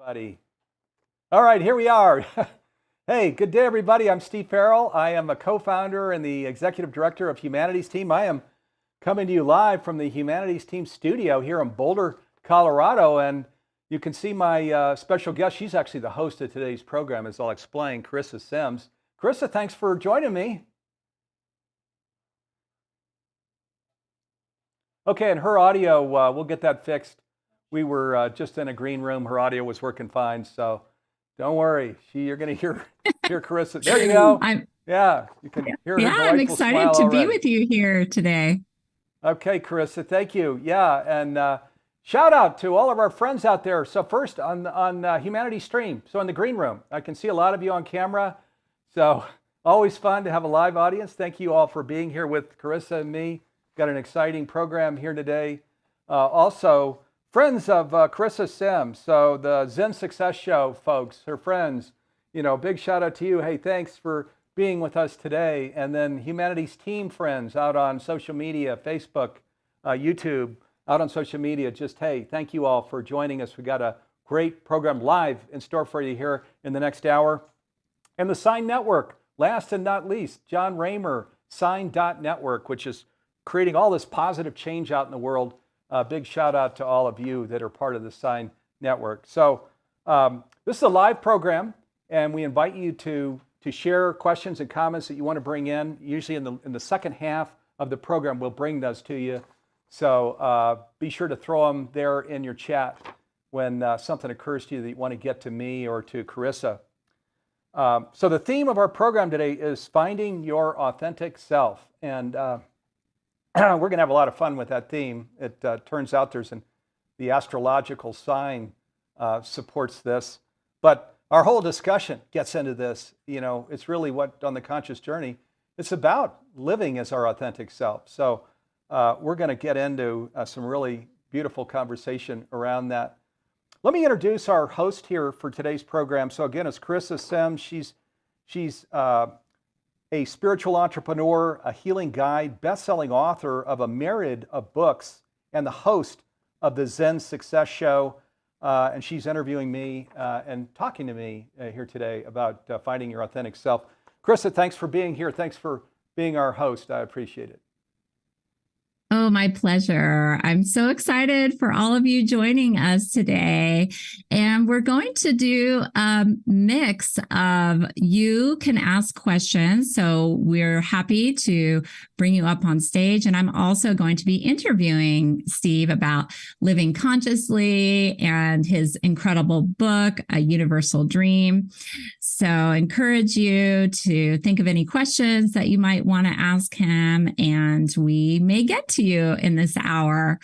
Everybody. All right, here we are. Hey, good day, everybody. I'm Steve Farrell. I am a co-founder and the executive director of Humanities Team. I am coming to you live from the Humanities Team studio here in Boulder, Colorado. And you can see my special guest. She's actually the host of today's program, as I'll explain, Charissa Sims. Charissa, thanks for joining me. Okay, and her audio, we'll get that fixed. We were just in a green room. Her audio was working fine, so don't worry. You're going to hear Charissa. There you go. Yeah, you can hear her delightful I'm excited smile to already. be with you here today. Okay, Charissa, thank you. Yeah, and shout out to all of our friends out there. So first on Humanity Stream, so in the green room, I can see a lot of you on camera. So always fun to have a live audience. Thank you all for being here with Charissa and me. Got an exciting program here today. Also, friends of Charissa Sims, so the Zen Success Show folks, her friends, big shout out to you. Hey, thanks for being with us today. And then Humanities Team friends out on social media, Facebook, YouTube, out on social media, just, hey, thank you all for joining us. We got a great program live in store for you here in the next hour. And the Sign Network, last and not least, John Raymer, Sign.network, which is creating all this positive change out in the world. Big shout out to all of you that are part of the Sign Network. So this is a live program, and we invite you to share questions and comments that you want to bring in. Usually in the second half of the program, we'll bring those to you. So be sure to throw them there in your chat when something occurs to you that you want to get to me or to Charissa. So the theme of our program today is finding your authentic self. And we're going to have a lot of fun with that theme. It turns out the astrological sign supports this, but our whole discussion gets into this. It's really what on the conscious journey, it's about living as our authentic self. So we're going to get into some really beautiful conversation around that. Let me introduce our host here for today's program. So again, it's Charissa Sims. She's a spiritual entrepreneur, a healing guide, best-selling author of a myriad of books, and the host of the Zen Success Show. And she's interviewing me and talking to me here today about finding your authentic self. Charissa, thanks for being here. Thanks for being our host. I appreciate it. Oh, my pleasure. I'm so excited for all of you joining us today. And we're going to do a mix of you can ask questions. So we're happy to bring you up on stage. And I'm also going to be interviewing Steve about living consciously and his incredible book, A Universal Dream. So I encourage you to think of any questions that you might want to ask him, and we may get to you in this hour.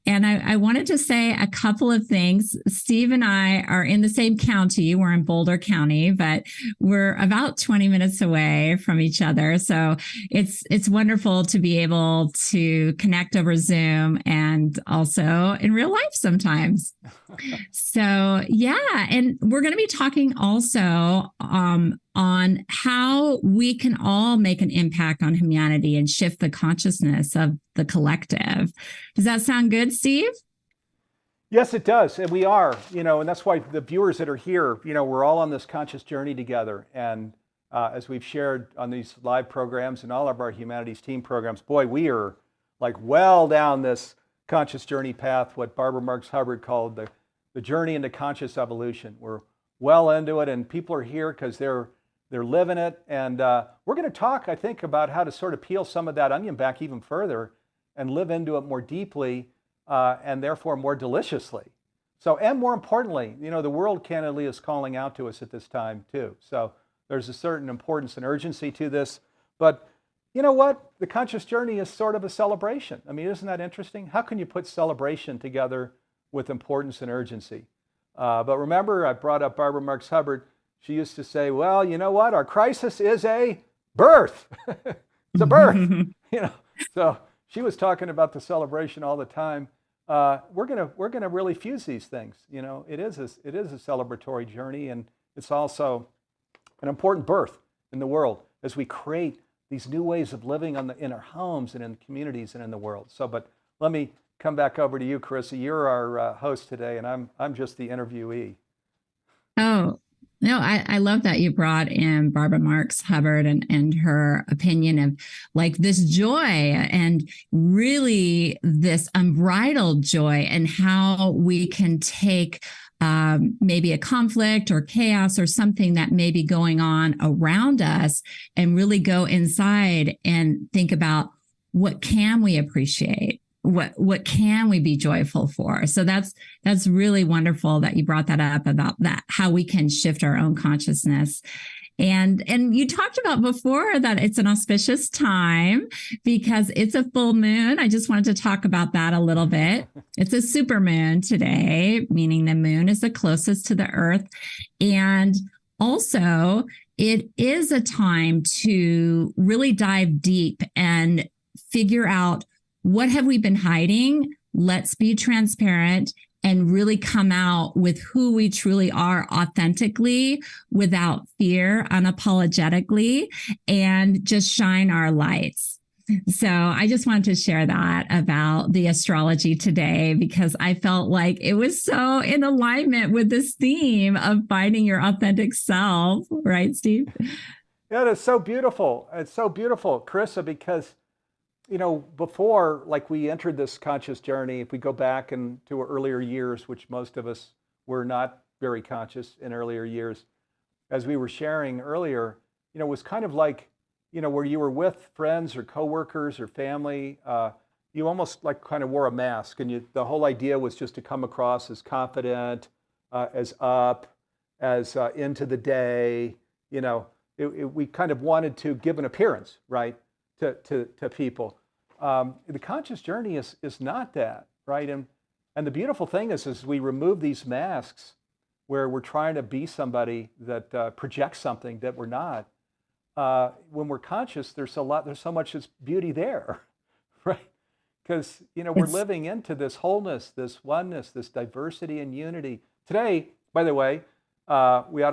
And I wanted to say a couple of things. Steve and I are in the same county. We're in Boulder County, but we're about 20 minutes away from each other. So it's wonderful to be able to connect over Zoom and also in real life sometimes. So yeah, and we're going to be talking also on how we can all make an impact on humanity and shift the consciousness of the collective. Does that sound good, Steve? Yes, it does. And we are, and that's why the viewers that are here, we're all on this conscious journey together. And as we've shared on these live programs and all of our Humanities Team programs, boy, we are like well down this conscious journey path, what Barbara Marx Hubbard called the journey into conscious evolution. We're well into it, and people are here because they're living it. And we're going to talk, I think, about how to sort of peel some of that onion back even further and live into it more deeply and therefore more deliciously. So, and more importantly, the world candidly is calling out to us at this time too. So there's a certain importance and urgency to this. But you know what? The conscious journey is sort of a celebration. I mean, isn't that interesting? How can you put celebration together with importance and urgency? But remember, I brought up Barbara Marx Hubbard. She used to say, well, you know what? Our crisis is a birth. It's a birth. So she was talking about the celebration all the time. We're gonna really fuse these things. It is a celebratory journey, and it's also an important birth in the world as we create these new ways of living in our homes and in communities and in the world. So, but let me come back over to you, Charissa. You're our host today, and I'm just the interviewee. Oh, no, I love that you brought in Barbara Marx Hubbard and her opinion of like this joy and really this unbridled joy and how we can take maybe a conflict or chaos or something that may be going on around us and really go inside and think about what can we appreciate, what can we be joyful for. So that's really wonderful that you brought that up about that, how we can shift our own consciousness. And you talked about before that it's an auspicious time because it's a full moon. I just wanted to talk about that a little bit. It's a super moon today, meaning the moon is the closest to the earth. And also it is a time to really dive deep and figure out what have we been hiding? Let's be transparent and really come out with who we truly are authentically without fear, unapologetically, and just shine our lights. So I just wanted to share that about the astrology today because I felt like it was so in alignment with this theme of finding your authentic self, right, Steve? Yeah, it's so beautiful. It's so beautiful, Charissa, because before, like we entered this conscious journey, if we go back into earlier years, which most of us were not very conscious in earlier years, as we were sharing earlier, it was kind of like, where you were with friends or coworkers or family, you almost like kind of wore a mask, and the whole idea was just to come across as confident, as up, as into the day. We kind of wanted to give an appearance, right, to people. The conscious journey is not that, right? And the beautiful thing is we remove these masks where we're trying to be somebody that projects something that we're not. When we're conscious, there's so much beauty there, right? Because we're living into this wholeness, this oneness, this diversity and unity. Today, by the way, we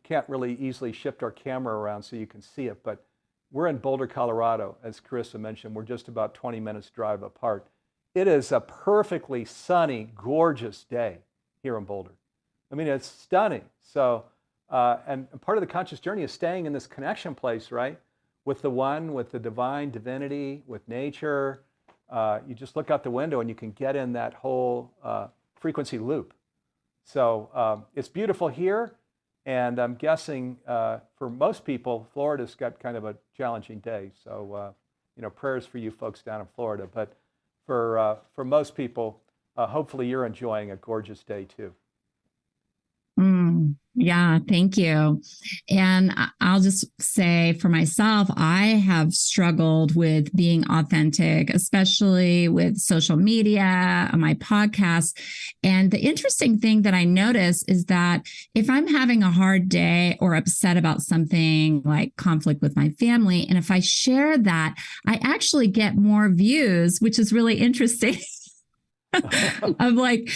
can't really easily shift our camera around so you can see it, but we're in Boulder, Colorado. As Charissa mentioned, we're just about 20 minutes drive apart. It is a perfectly sunny, gorgeous day here in Boulder. I mean, it's stunning. So, and part of the conscious journey is staying in this connection place, right? With the one, with the divine divinity, with nature. You just look out the window and you can get in that whole frequency loop. So it's beautiful here. And I'm guessing for most people, Florida's got kind of a challenging day. So, prayers for you folks down in Florida. But for most people, hopefully you're enjoying a gorgeous day too. Yeah, thank you. And I'll just say for myself, I have struggled with being authentic, especially with social media, my podcast. And the interesting thing that I notice is that if I'm having a hard day or upset about something like conflict with my family, and if I share that, I actually get more views, which is really interesting. Of like,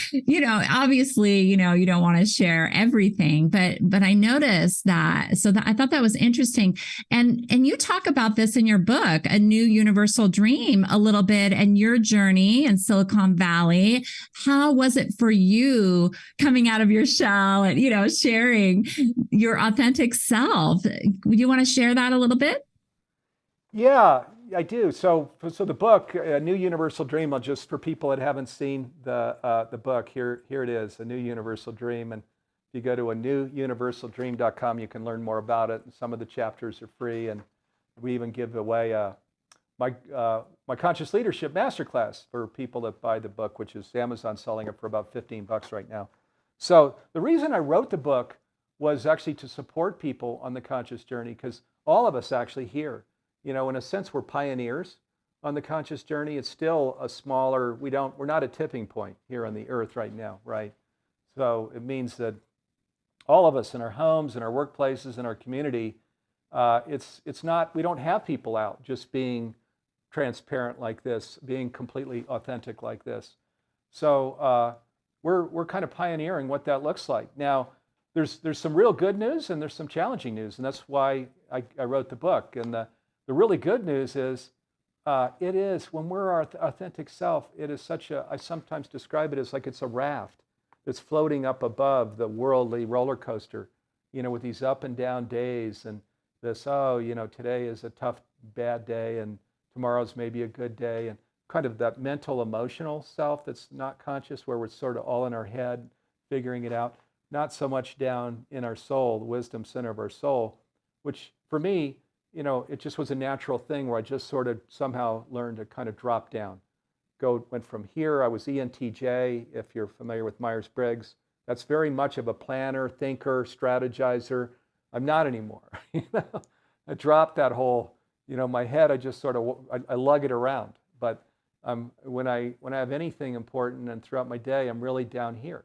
obviously, you don't want to share everything, but I noticed that. So I thought that was interesting. And you talk about this in your book, A New Universal Dream, a little bit, and your journey in Silicon Valley. How was it for you coming out of your shell and, sharing your authentic self? Would you want to share that a little bit? Yeah, I do. So the book, A New Universal Dream, just for people that haven't seen the book, here it is, A New Universal Dream. And if you go to anewuniversaldream.com, you can learn more about it. And some of the chapters are free, and we even give away my Conscious Leadership Masterclass for people that buy the book, which is Amazon selling it for about $15 right now. So the reason I wrote the book was actually to support people on the conscious journey, because all of us actually here, in a sense, we're pioneers on the conscious journey. It's still a smaller, we're not a tipping point here on the earth right now, right? So it means that all of us in our homes, in our workplaces, in our community, it's not, we don't have people out just being transparent like this, being completely authentic like this. So we're kind of pioneering what that looks like. Now, there's some real good news and there's some challenging news, and that's why I wrote the book. And the really good news is, it is when we're our authentic self, it is I sometimes describe it as like it's a raft that's floating up above the worldly roller coaster, with these up and down days, and this, today is a tough, bad day, and tomorrow's maybe a good day, and kind of that mental, emotional self that's not conscious, where we're sort of all in our head, figuring it out, not so much down in our soul, the wisdom center of our soul, which for me, it just was a natural thing where I just sort of somehow learned to kind of drop down. Went from here, I was ENTJ, if you're familiar with Myers-Briggs. That's very much of a planner, thinker, strategizer. I'm not anymore. I dropped that whole, my head, I just sort of, I lug it around. But when I have anything important and throughout my day, I'm really down here.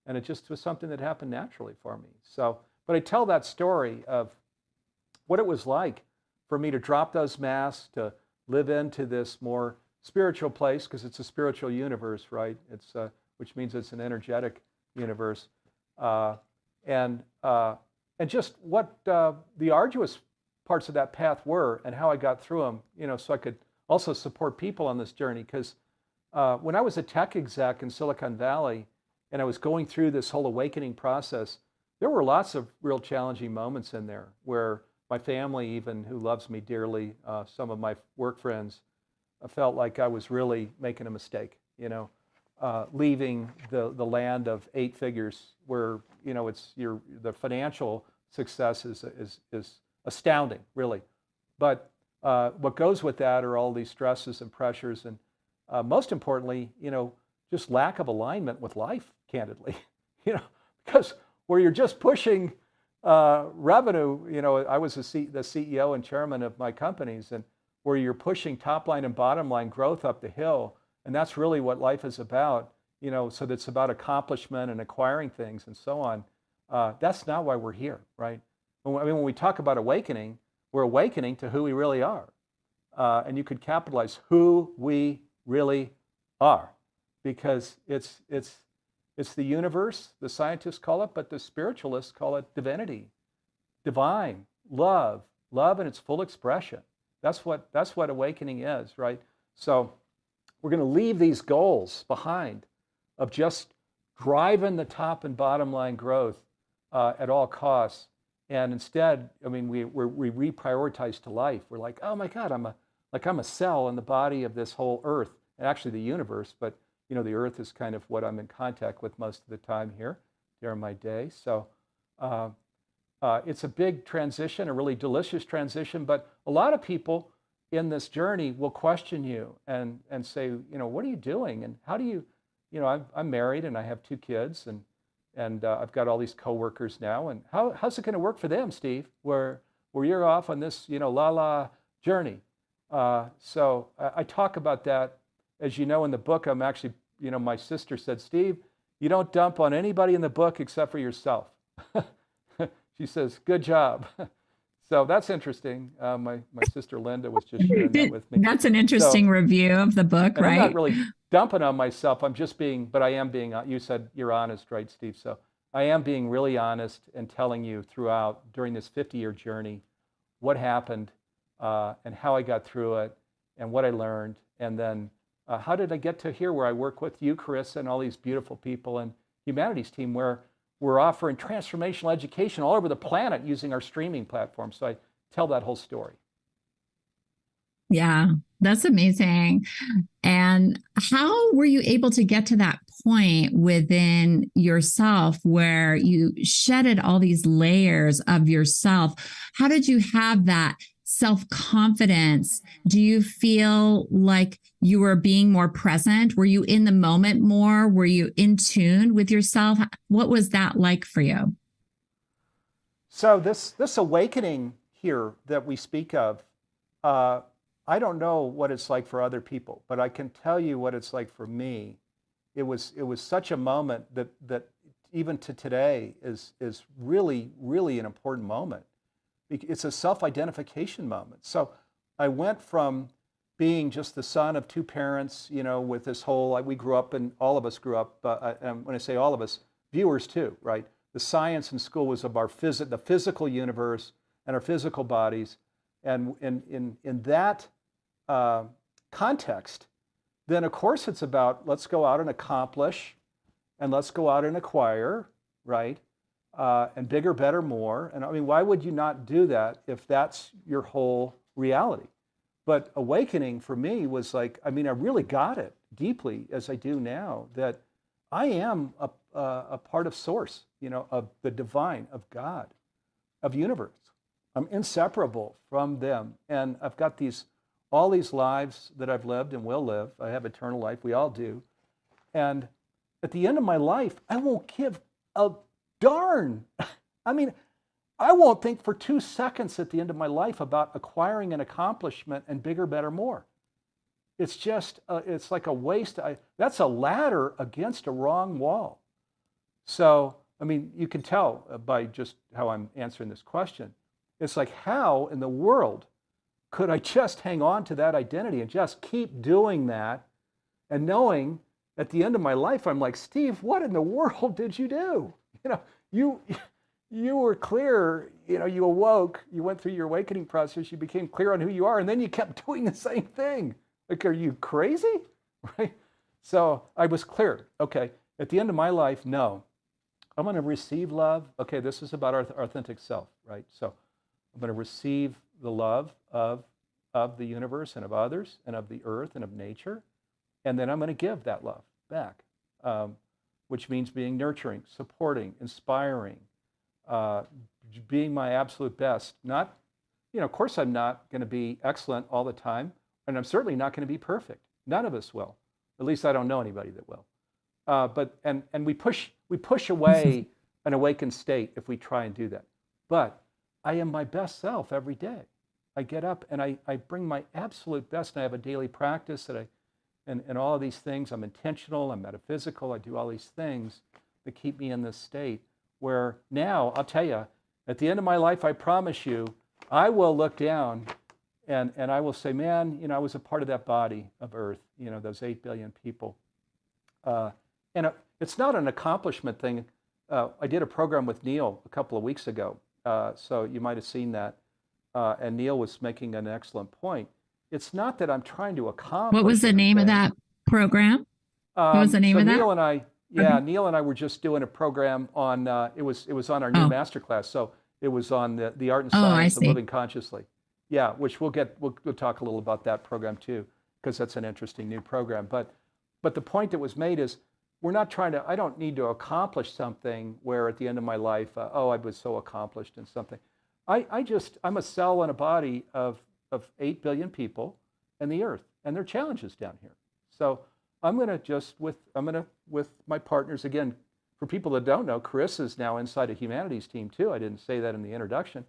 And it just was something that happened naturally for me. So, but I tell that story of what it was like for me to drop those masks, to live into this more spiritual place, because it's a spiritual universe, right? It's which means it's an energetic universe, and just what the arduous parts of that path were, and how I got through them, so I could also support people on this journey. Because when I was a tech exec in Silicon Valley, and I was going through this whole awakening process, there were lots of real challenging moments in there where my family, even who loves me dearly, some of my work friends, I felt like I was really making a mistake, leaving the land of 8 figures, where it's the financial success is astounding, really, but what goes with that are all these stresses and pressures, and most importantly, just lack of alignment with life, candidly, because where you're just pushing revenue, I was the CEO and chairman of my companies, and where you're pushing top line and bottom line growth up the hill. And that's really what life is about, so that's about accomplishment and acquiring things and so on. That's not why we're here, right? When we talk about awakening, we're awakening to who we really are. And you could capitalize who we really are, because it's the universe, the scientists call it, but the spiritualists call it divinity, divine, love in its full expression. That's what awakening is, right? So we're going to leave these goals behind of just driving the top and bottom line growth at all costs, and instead, we reprioritize to life. We're like, oh my God, I'm a cell in the body of this whole Earth, and actually the universe. But the Earth is kind of what I'm in contact with most of the time here during my day. So it's a big transition, a really delicious transition, but a lot of people in this journey will question you and say, what are you doing? And how do you, I'm married and I have 2 kids, and I've got all these coworkers now, and how's it going to work for them, Steve, where you're off on this, la journey? So I talk about that, as you know, in the book. I'm actually, my sister said, Steve, you don't dump on anybody in the book except for yourself. She says, good job. So that's interesting. My sister Linda was just sharing that with me. That's an interesting review of the book, right? I'm not really dumping on myself. I'm just but I am being, you said you're honest, right, Steve? So I am being really honest and telling you throughout, during this 50-year journey, what happened and how I got through it and what I learned. And then how did I get to here where I work with you, Charissa, and all these beautiful people and Humanities team, where we're offering transformational education all over the planet using our streaming platform. So I tell that whole story. Yeah, that's amazing. And how were you able to get to that point within yourself where you shedded all these layers of yourself? How did you have that self-confidence? Do you feel like you were being more present? Were you in the moment more? Were you in tune with yourself? What was that like for you? So this awakening here that we speak of, I don't know what it's like for other people, but I can tell you what it's like for me. It was such a moment that even to today is really, really an important moment. It's a self-identification moment. So I went from being just the son of 2 parents, with this whole, we grew up, and all of us grew up, and when I say all of us, viewers too, right? The science in school was of the physical universe and our physical bodies. And in that context, then of course it's about, let's go out and accomplish and let's go out and acquire, right? And bigger, better, more. And I mean, why would you not do that if that's your whole reality? But awakening for me was like, I mean, I really got it deeply as I do now, that I am a part of source, of the divine, of God, of universe. I'm inseparable from them. And I've got all these lives that I've lived and will live. I have eternal life. We all do. And at the end of my life, I won't give a darn. I mean, I won't think for 2 seconds at the end of my life about acquiring an accomplishment and bigger, better, more. It's just, it's like a waste. That's a ladder against a wrong wall. So, I mean, you can tell by just how I'm answering this question. It's like, how in the world could I just hang on to that identity and just keep doing that, and knowing at the end of my life, I'm like, Steve, what in the world did you do? You were clear, you awoke, you went through your awakening process, you became clear on who you are, and then you kept doing the same thing. Like, are you crazy? Right? So I was clear. Okay, at the end of my life, no, I'm going to receive love. Okay, this is about our authentic self, right? So I'm going to receive the love of the universe and of others and of the earth and of nature. And then I'm going to give that love back, which means being nurturing, supporting, inspiring, being my absolute best. Not, of course I'm not going to be excellent all the time, and I'm certainly not going to be perfect. None of us will. At least I don't know anybody that will. But we push away an awakened state if we try and do that. But I am my best self every day. I get up and I bring my absolute best, and I have a daily practice that and all of these things. I'm intentional, I'm metaphysical, I do all these things that keep me in this state where now, I'll tell you, at the end of my life, I promise you, I will look down and I will say, man, I was a part of that body of Earth, those 8 billion people. And it's not an accomplishment thing. I did a program with Neil a couple of weeks ago, so you might have seen that. And Neil was making an excellent point. It's not that I'm trying to accomplish. What was the name of that program? What was the name of that? Neil and I, Neil and I were just doing a program on. It was on our new masterclass. So it was on the art and science of living consciously. Yeah, which we'll talk a little about that program too, because that's an interesting new program. But the point that was made is, we're not trying to. I don't need to accomplish something where at the end of my life, I was so accomplished in something. I'm a cell in a body of 8 billion people and the earth, and there are challenges down here. So I'm going to, with my partners, again, for people that don't know, Charissa's now inside a humanities team too. I didn't say that in the introduction.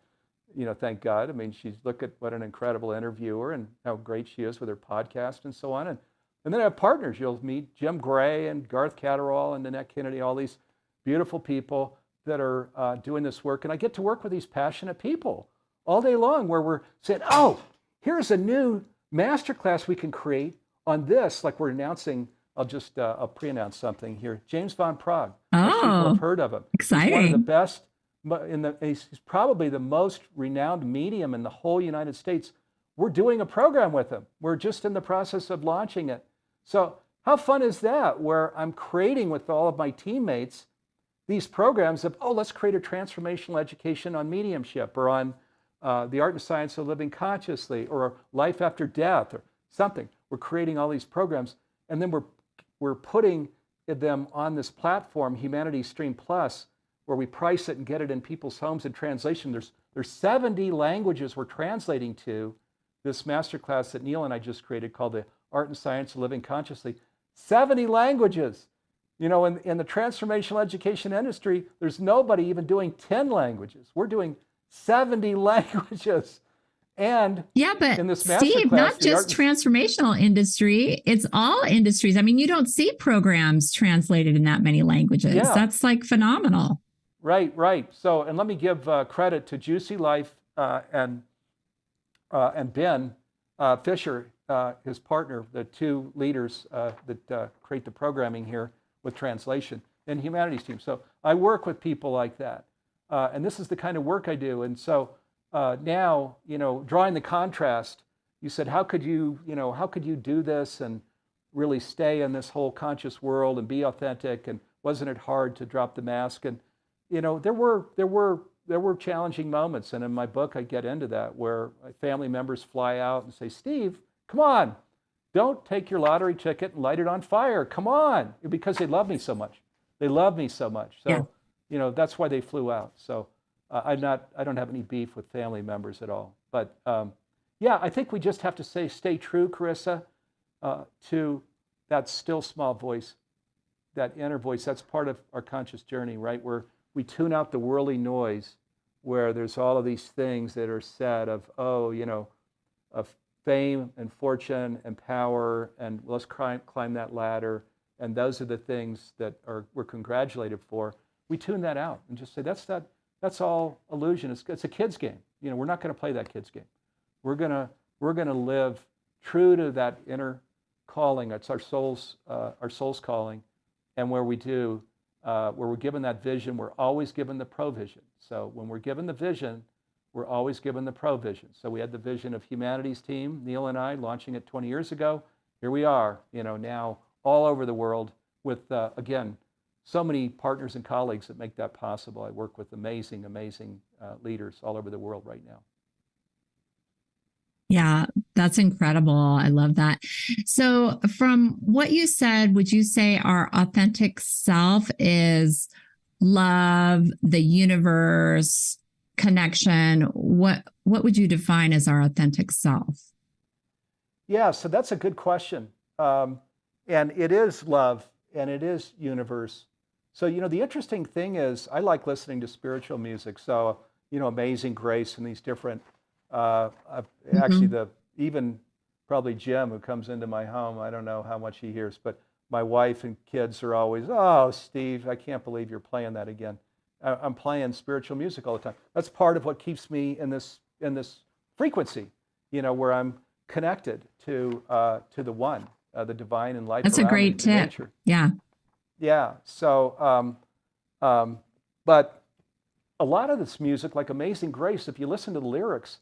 Thank God. I mean, look at what an incredible interviewer and how great she is with her podcast and so on. And then I have partners. You'll meet Jim Gray and Garth Catterall and Nanette Kennedy, all these beautiful people that are doing this work. And I get to work with these passionate people all day long, where we're saying, oh, here's a new masterclass we can create on this. Like we're announcing, I'll pre-announce something here. James Van Praagh. Most people have heard of him. Exciting. He's one of the best, he's probably the most renowned medium in the whole United States. We're doing a program with him. We're just in the process of launching it. So how fun is that, where I'm creating with all of my teammates these programs of, let's create a transformational education on mediumship, or on the art and science of living consciously, or life after death, or something. We're creating all these programs, and then we're putting them on this platform, Humanity Stream Plus, where we price it and get it in people's homes in translation. There's 70 languages we're translating to this masterclass that Neil and I just created, called the Art and Science of Living Consciously. 70 languages. In the transformational education industry, there's nobody even doing 10 languages. We're doing 70 languages. And but in this Steve, not just transformational industry, it's all industries. I mean, you don't see programs translated in that many languages. Yeah. That's like phenomenal. Right. So, and let me give credit to Juicy Life and Ben Fisher, his partner, the two leaders that create the programming here with translation and humanities team. So I work with people like that. And this is the kind of work I do. And so now, drawing the contrast, you said, how could you do this and really stay in this whole conscious world and be authentic? And wasn't it hard to drop the mask? And there were challenging moments, and in my book I get into that, where family members fly out and say, Steve, come on, don't take your lottery ticket and light it on fire. Come on, because they love me so much. They love me so much. Yeah. So, that's why they flew out. So I don't have any beef with family members at all. But yeah, I think we just have to stay true, Charissa, to that still small voice, that inner voice. That's part of our conscious journey, right? Where we tune out the worldly noise, where there's all of these things that are said of fame and fortune and power, and let's climb that ladder. And those are the things that we're congratulated for. We tune that out and just say, that's all illusion. It's a kid's game. We're not going to play that kid's game. We're gonna live true to that inner calling. It's our soul's calling, and where we do, where we're given that vision, we're always given the provision. So when we're given the vision, we're always given the provision. So we had the vision of Humanities Team, Neil and I, launching it 20 years ago. Here we are, now all over the world with, again, so many partners and colleagues that make that possible. I work with amazing, amazing leaders all over the world right now. Yeah, that's incredible. I love that. So from what you said, would you say our authentic self is love, the universe, connection? What would you define as our authentic self? Yeah, so that's a good question. And it is love, and it is universe. So, the interesting thing is, I like listening to spiritual music. So, Amazing Grace and these different, actually, even probably Jim, who comes into my home, I don't know how much he hears, but my wife and kids are always, oh, Steve, I can't believe you're playing that again. I'm playing spiritual music all the time. That's part of what keeps me in this frequency, where I'm connected to the one, the divine and life. That's a great tip. Nature. Yeah. Yeah. So, but a lot of this music, like Amazing Grace, if you listen to the lyrics,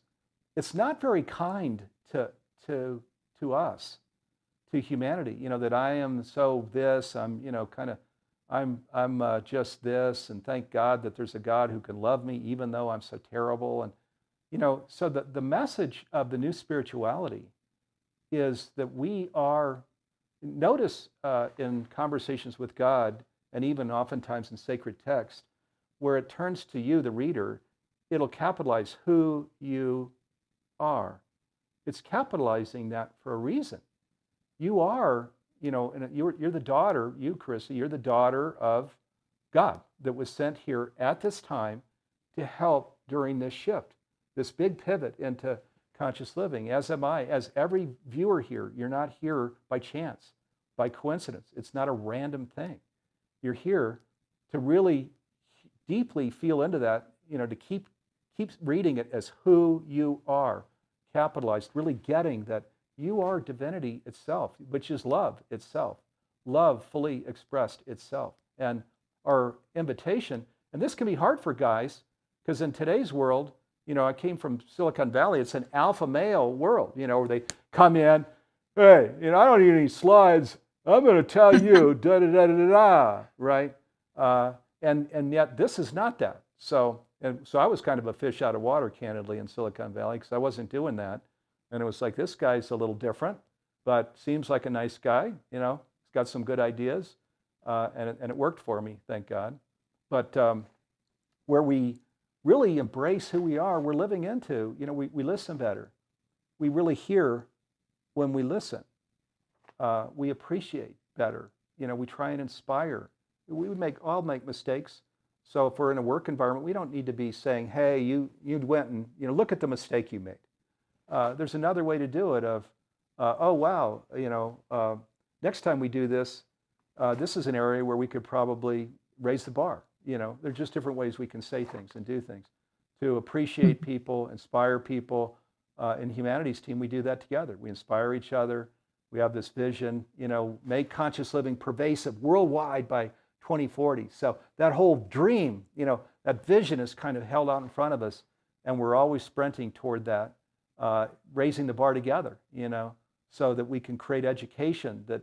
it's not very kind to us, to humanity. That I am so this. I'm I'm just this, and thank God that there's a God who can love me even though I'm so terrible. And so the message of the new spirituality is that we are. Notice in conversations with God, and even oftentimes in sacred text, where it turns to you, the reader, it'll capitalize who you are. It's capitalizing that for a reason. You are, and you're the daughter, you, Charissa, you're the daughter of God that was sent here at this time to help during this shift, this big pivot into conscious living, as am I, as every viewer here. You're not here by chance, by coincidence. It's not a random thing. You're here to really deeply feel into that, to keep reading it as who you are, capitalized, really getting that you are divinity itself, which is love itself, love fully expressed itself. And our invitation, and this can be hard for guys, because in today's world, I came from Silicon Valley. It's an alpha male world, where they come in, hey, I don't need any slides. I'm going to tell you, da da da da da, right? And yet this is not that. So I was kind of a fish out of water, candidly, in Silicon Valley, because I wasn't doing that. And it was like, this guy's a little different, but seems like a nice guy. He's got some good ideas, and it worked for me, thank God. But where we really embrace who we are, we're living into, we listen better. We really hear when we listen. We appreciate better. We try and inspire. We all make mistakes. So if we're in a work environment, we don't need to be saying, hey, you went and, look at the mistake you made. There's another way to do it of, oh, wow, next time we do this, this is an area where we could probably raise the bar. There're just different ways we can say things and do things to appreciate people, inspire people. In Humanities Team, we do that together. We inspire each other. We have this vision, make conscious living pervasive worldwide by 2040. So that whole dream, that vision is kind of held out in front of us, and we're always sprinting toward that, raising the bar together, so that we can create education that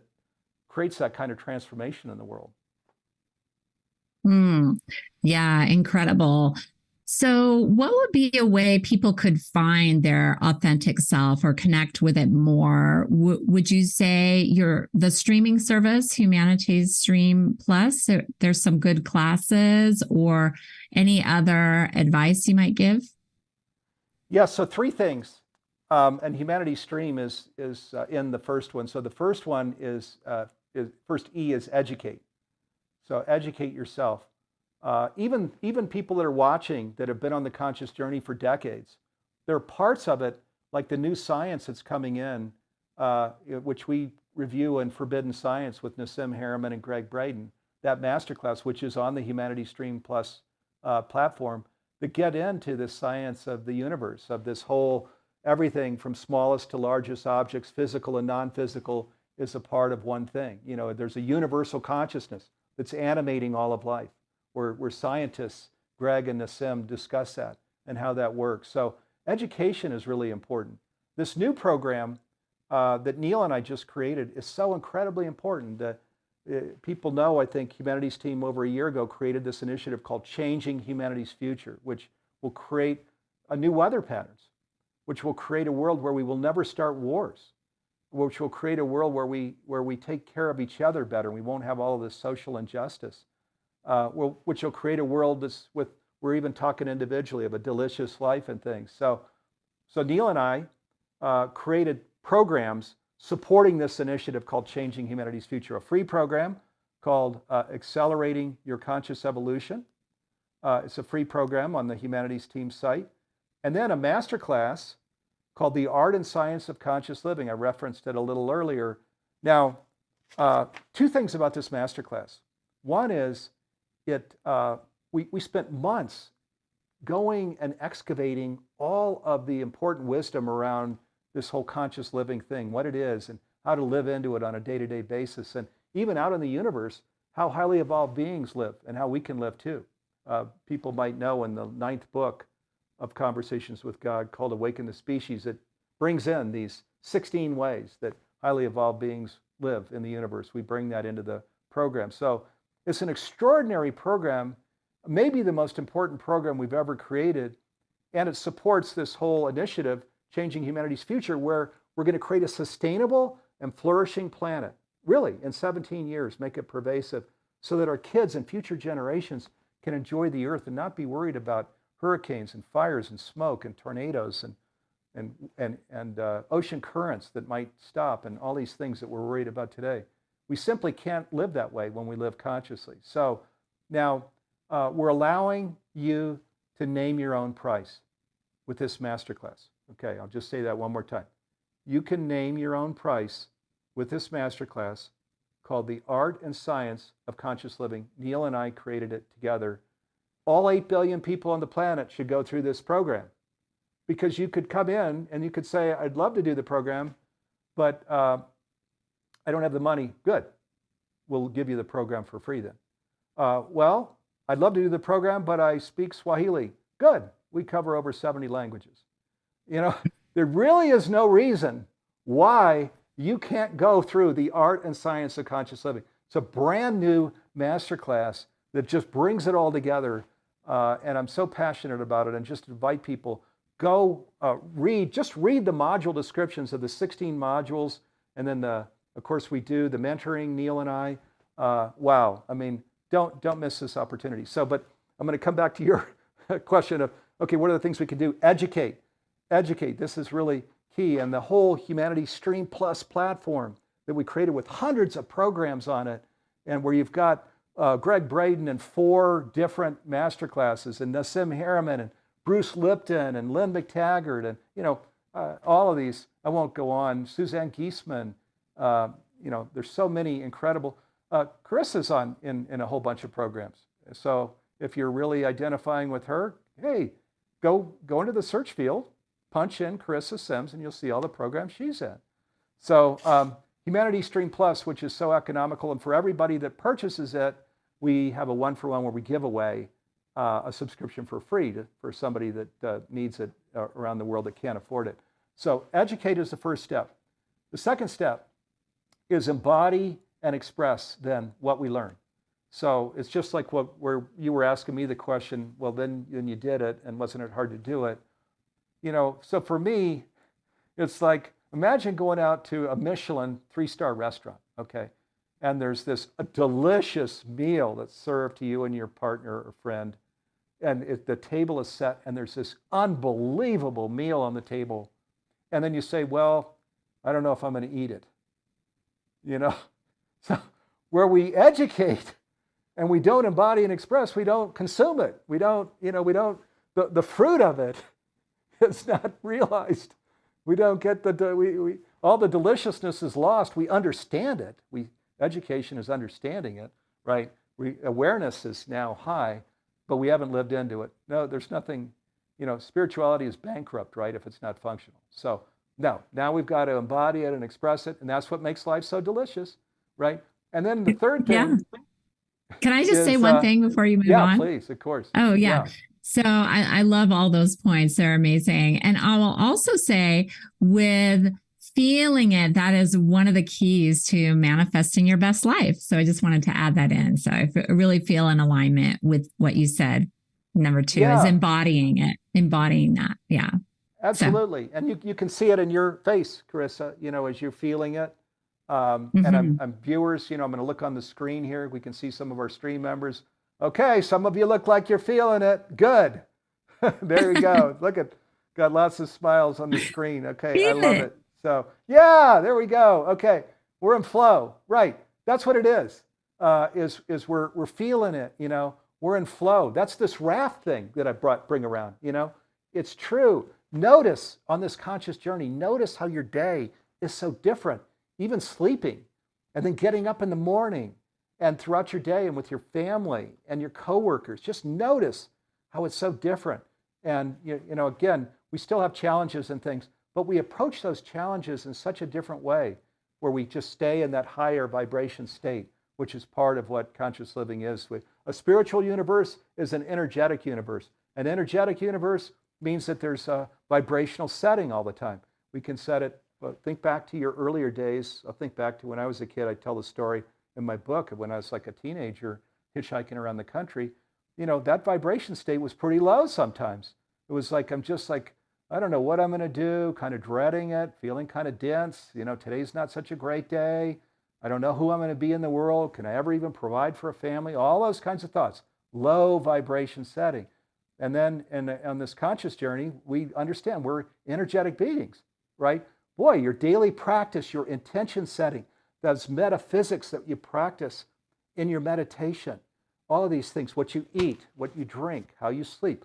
creates that kind of transformation in the world. Hmm. Yeah, incredible. So, what would be a way people could find their authentic self or connect with it more? Would you say the streaming service, Humanities Stream Plus? There's some good classes, or any other advice you might give? Yeah, so three things. And Humanity Stream is in the first one. So the first one is first E is educate. So educate yourself. Even people that are watching that have been on the conscious journey for decades, there are parts of it, like the new science that's coming in, which we review in Forbidden Science with Nassim Harriman and Greg Braden, that masterclass, which is on the Humanity Stream Plus platform, that get into the science of the universe, of this whole everything from smallest to largest objects, physical and non-physical, is a part of one thing. You know, there's a universal consciousness that's animating all of life, where scientists, Greg and Nassim, discuss that and how that works. So education is really important. This new program that Neil and I just created is so incredibly important. People know, I think, Humanities Team over a year ago created this initiative called Changing Humanity's Future, which will create a new weather patterns, which will create a world where we will never start wars, which will create a world where we take care of each other better. We won't have all of this social injustice, which will create a world we're even talking individually of a delicious life and things. So Neil and I created programs supporting this initiative called Changing Humanity's Future, a free program called Accelerating Your Conscious Evolution. It's a free program on the Humanities Team site. And then a masterclass called The Art and Science of Conscious Living. I referenced it a little earlier. Now, two things about this masterclass. One is we spent months going and excavating all of the important wisdom around this whole conscious living thing, what it is and how to live into it on a day-to-day basis. And even out in the universe, how highly evolved beings live and how we can live too. People might know in the 9th book of Conversations with God, called Awaken the Species, it brings in these 16 ways that highly evolved beings live in the universe. We bring that into the program. So it's an extraordinary program, maybe the most important program we've ever created. And it supports this whole initiative, Changing Humanity's Future, where we're going to create a sustainable and flourishing planet, really, in 17 years, make it pervasive, so that our kids and future generations can enjoy the earth and not be worried about hurricanes and fires and smoke and tornadoes and ocean currents that might stop and all these things that we're worried about today. We simply can't live that way when we live consciously. So now we're allowing you to name your own price with this masterclass. Okay, I'll just say that one more time. You can name your own price with this masterclass called The Art and Science of Conscious Living. Neil and I created it together. All 8 billion people on the planet should go through this program, because you could come in and you could say, I'd love to do the program, but I don't have the money. Good. We'll give you the program for free then. Well, I'd love to do the program, but I speak Swahili. Good. We cover over 70 languages. You know, there really is no reason why you can't go through The Art and Science of Conscious Living. It's a brand new masterclass that just brings it all together. And I'm so passionate about it, and just invite people, go read the module descriptions of the 16 modules. And then of course we do the mentoring, Neil and I. Wow. I mean, don't miss this opportunity. So, but I'm going to come back to your question of, okay, what are the things we can do? Educate. This is really key. And the whole Humanities Stream Plus platform that we created with hundreds of programs on it, and where you've got Greg Braden and 4 different masterclasses, and Nassim Harriman and Bruce Lipton and Lynn McTaggart, and all of these. I won't go on. Suzanne Giesman. There's so many incredible. Charissa's in a whole bunch of programs. So if you're really identifying with her, hey, go into the search field, punch in Charissa Sims, and you'll see all the programs she's in. So Humanity Stream Plus, which is so economical, and for everybody that purchases it, we have a 1-for-1 where we give away a subscription for free for somebody that needs it around the world that can't afford it. So educate is the first step. The second step is embody and express then what we learn. So it's just like where you were asking me the question, well, then you did it, and wasn't it hard to do it? So for me, it's like, imagine going out to a Michelin 3-star restaurant, okay? And there's a delicious meal that's served to you and your partner or friend. And the table is set, and there's this unbelievable meal on the table. And then you say, well, I don't know if I'm going to eat it. So where we educate and we don't embody and express, we don't consume it. We don't, the fruit of it is not realized. We don't get all the deliciousness is lost. We understand it. Education is understanding it, right? Awareness is now high, but we haven't lived into it. No, there's nothing, spirituality is bankrupt, right, if it's not functional. So no, now we've got to embody it and express it, and that's what makes life so delicious, right? And then the third thing. Can I just say one thing before you move on? Yeah, please, of course. Oh, yeah. So I love all those points. They're amazing. And I will also say, with feeling it, that is one of the keys to manifesting your best life. So I just wanted to add that in. So I really feel in alignment with what you said. Number 2 is embodying that. Yeah. Absolutely. So. And you can see it in your face, Charissa, as you're feeling it. And I'm viewers, I'm going to look on the screen here. We can see some of our stream members. Okay, some of you look like you're feeling it. Good. There you go. Got lots of smiles on the screen. Okay, I love it. So, yeah, there we go. Okay, we're in flow. Right. That's what it is. Is we're feeling it, We're in flow. That's this raft thing that I bring around, It's true. Notice on this conscious journey, notice how your day is so different. Even sleeping and then getting up in the morning and throughout your day and with your family and your coworkers, just notice how it's so different. And, again, we still have challenges and things, but we approach those challenges in such a different way where we just stay in that higher vibration state, which is part of what conscious living is. A spiritual universe is an energetic universe. An energetic universe means that there's a vibrational setting all the time. We can set it. Think back to your earlier days. I'll think back to when I was a kid. I tell the story in my book of when I was like a teenager hitchhiking around the country. That vibration state was pretty low sometimes. It was like, I'm just like, I don't know what I'm going to do, kind of dreading it, feeling kind of dense. Today's not such a great day. I don't know who I'm going to be in the world. Can I ever even provide for a family? All those kinds of thoughts. Low vibration setting. And then on this conscious journey, we understand we're energetic beings, right? Boy, your daily practice, your intention setting, those metaphysics that you practice in your meditation, all of these things, what you eat, what you drink, how you sleep,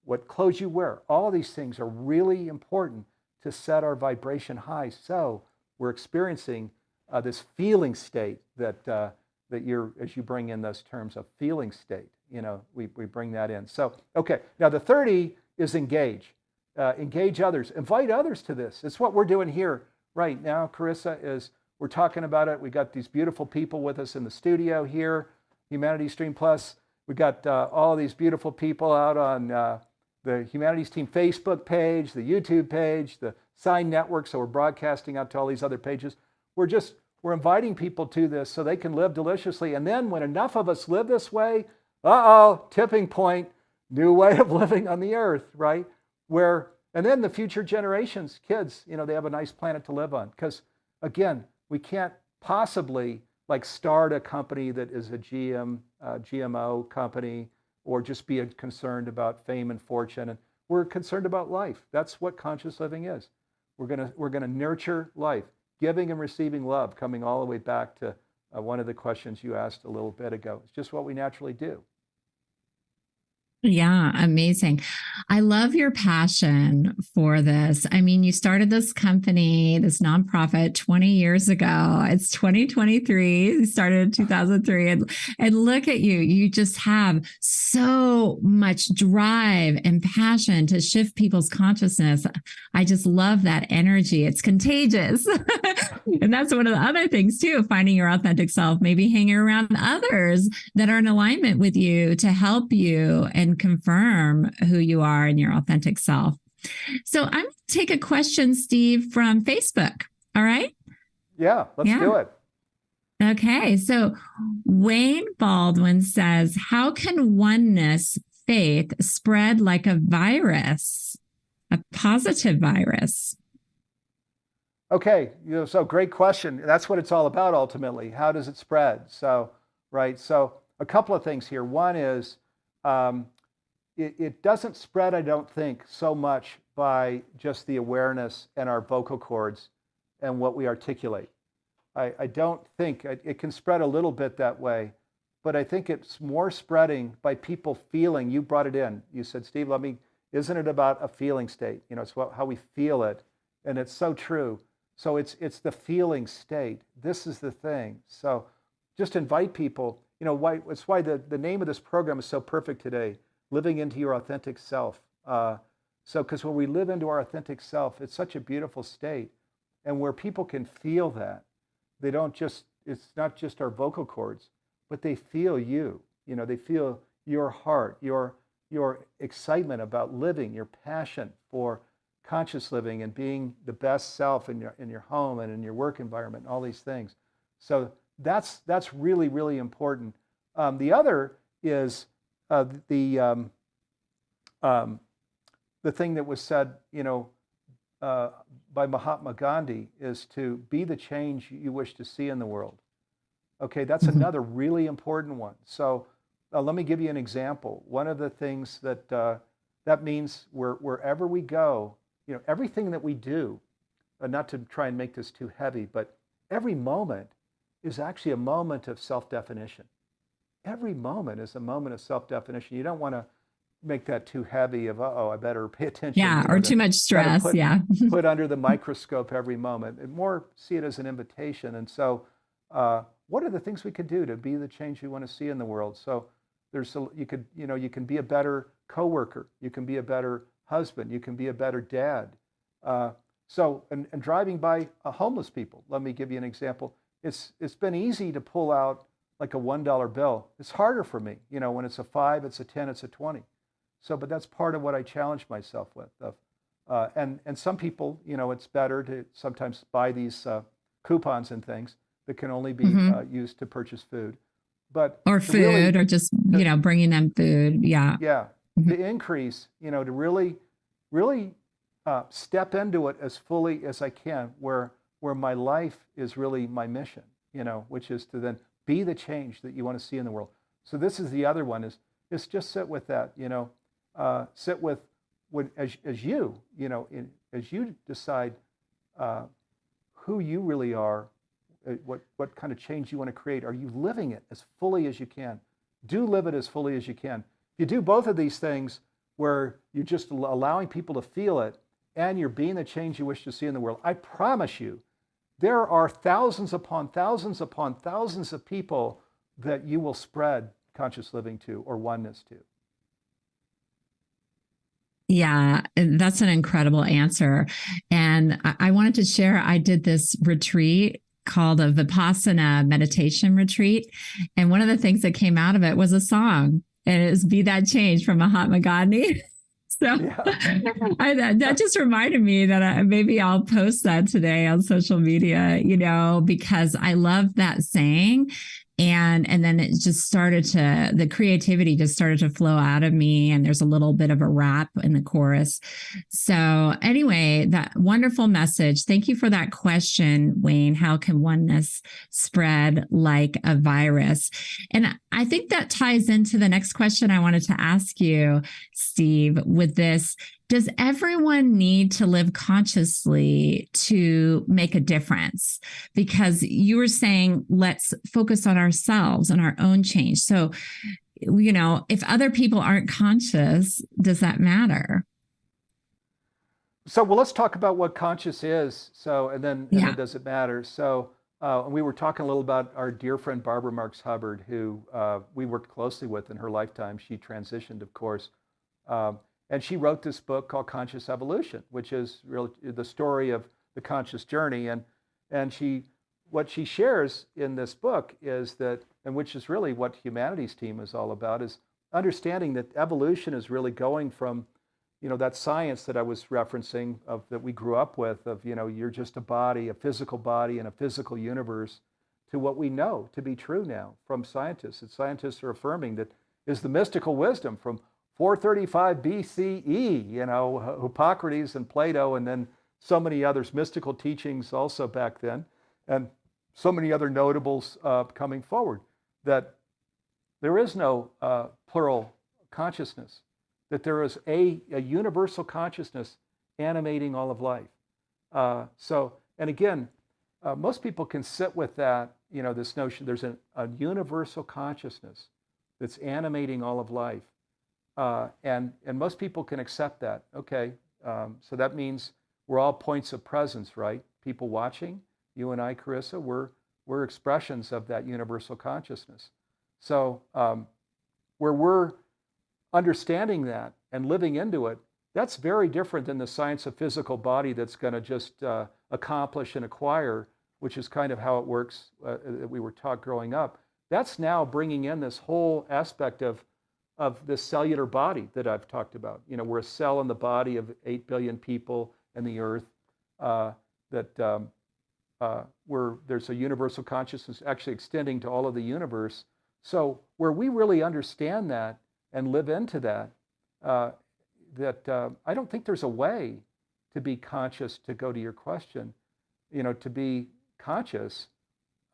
what clothes you wear, all of these things are really important to set our vibration high. So we're experiencing this feeling state that you're, as you bring in those terms of feeling state, we bring that in. So, okay, now the 30 is engage. Engage others, invite others to this. It's what we're doing here right now, Charissa, is we're talking about it. We got these beautiful people with us in the studio here, Humanity Stream Plus. We got all of these beautiful people out on the Humanities Team Facebook page, the YouTube page, the Sign Network, so we're broadcasting out to all these other pages. We're inviting people to this so they can live deliciously. And then when enough of us live this way, tipping point, new way of living on the earth, right? And then the future generations, kids, they have a nice planet to live on. Because again, we can't possibly start a company that is a GMO company, or just be concerned about fame and fortune. And we're concerned about life. That's what conscious living is. We're gonna nurture life, giving and receiving love, coming all the way back to one of the questions you asked a little bit ago. It's just what we naturally do. Yeah, amazing. I love your passion for this. I mean, you started this company, this nonprofit 20 years ago. It's 2023. You started in 2003. And look at you. You just have so much drive and passion to shift people's consciousness. I just love that energy. It's contagious. And that's one of the other things too, finding your authentic self, maybe hanging around others that are in alignment with you to help you and confirm who you are and your authentic self. So I'm going to take a question, Steve, from Facebook. All right? Yeah, let's do it. Okay, so Wayne Baldwin says, how can oneness faith spread like a virus, a positive virus? Okay, so great question. That's what it's all about ultimately. How does it spread? So, right. So, a couple of things here. One is um, it doesn't spread, I don't think, so much by just the awareness and our vocal cords and what we articulate. I don't think it can spread a little bit that way, but I think it's more spreading by people feeling. You brought it in. You said, Steve, isn't it about a feeling state? It's how we feel it. And it's so true. So it's the feeling state. This is the thing. So just invite people, it's why the name of this program is so perfect today, living into your authentic self. Because when we live into our authentic self, it's such a beautiful state. And where people can feel that, it's not just our vocal cords, but they feel you. They feel your heart, your excitement about living, your passion for conscious living and being the best self in your home and in your work environment, and all these things. So that's really, really important. The other is the thing that was said, by Mahatma Gandhi, is to be the change you wish to see in the world. Okay, that's another really important one. So let me give you an example. One of the things that means wherever we go, everything that we do, not to try and make this too heavy, but every moment is actually a moment of self-definition. Every moment is a moment of self-definition. You don't want to make that too heavy of, I better pay attention. Yeah, or too much stress. Put under the microscope every moment. And more see it as an invitation. And so what are the things we could do to be the change you want to see in the world? So you can be a better coworker. You can be a better husband. You can be a better dad. And driving by homeless people, let me give you an example. It's been easy to pull out like a $1 bill. It's harder for me, when it's a 5, it's a 10, it's a 20. So, but that's part of what I challenge myself with. And some people, it's better to sometimes buy these coupons and things that can only be used to purchase food. Or food, really, or just, bringing them food. Yeah. Yeah. To increase, to really, really step into it as fully as I can, where my life is really my mission, which is to then be the change that you want to see in the world. So this is the other one is just sit with that, sit with as you decide who you really are, what kind of change you want to create. Are you living it as fully as you can? Do live it as fully as you can. If you do both of these things where you're just allowing people to feel it and you're being the change you wish to see in the world, I promise you, there are thousands upon thousands upon thousands of people that you will spread conscious living to or oneness to. Yeah, that's an incredible answer. And I wanted to share, I did this retreat called a Vipassana meditation retreat. And one of the things that came out of it was a song. And it was Be That Change from Mahatma Gandhi. So yeah. That just reminded me that maybe I'll post that today on social media, because I love that saying. And then it just the creativity just started to flow out of me. And there's a little bit of a rap in the chorus. So anyway, that wonderful message. Thank you for that question, Wayne. How can oneness spread like a virus? And I think that ties into the next question I wanted to ask you, Steve, with this. Does everyone need to live consciously to make a difference? Because you were saying, let's focus on ourselves and our own change. So, if other people aren't conscious, does that matter? So, well, let's talk about what conscious is. So, and then does it matter? So, we were talking a little about our dear friend, Barbara Marx Hubbard, who we worked closely with in her lifetime. She transitioned, of course. And she wrote this book called Conscious Evolution, which is really the story of the conscious journey. And what she shares in this book is that, and which is really what Humanity's Team is all about, is understanding that evolution is really going from, that science that I was referencing that we grew up with of, you're just a body, a physical body in a physical universe, to what we know to be true now from scientists. And scientists are affirming that is the mystical wisdom from 435 BCE, Hippocrates and Plato, and then so many others, mystical teachings also back then, and so many other notables coming forward, that there is no plural consciousness, that there is a universal consciousness animating all of life. And again, most people can sit with that, this notion there's a universal consciousness that's animating all of life. And most people can accept that. Okay, so that means we're all points of presence, right? People watching, you and I, Charissa, we're expressions of that universal consciousness. So where we're understanding that and living into it, that's very different than the science of physical body that's going to just accomplish and acquire, which is kind of how it works that we were taught growing up. That's now bringing in this whole aspect of this cellular body that I've talked about. We're a cell in the body of 8 billion people and the earth, there's a universal consciousness actually extending to all of the universe. So where we really understand that and live into that, I don't think there's a way to be conscious, to go to your question, to be conscious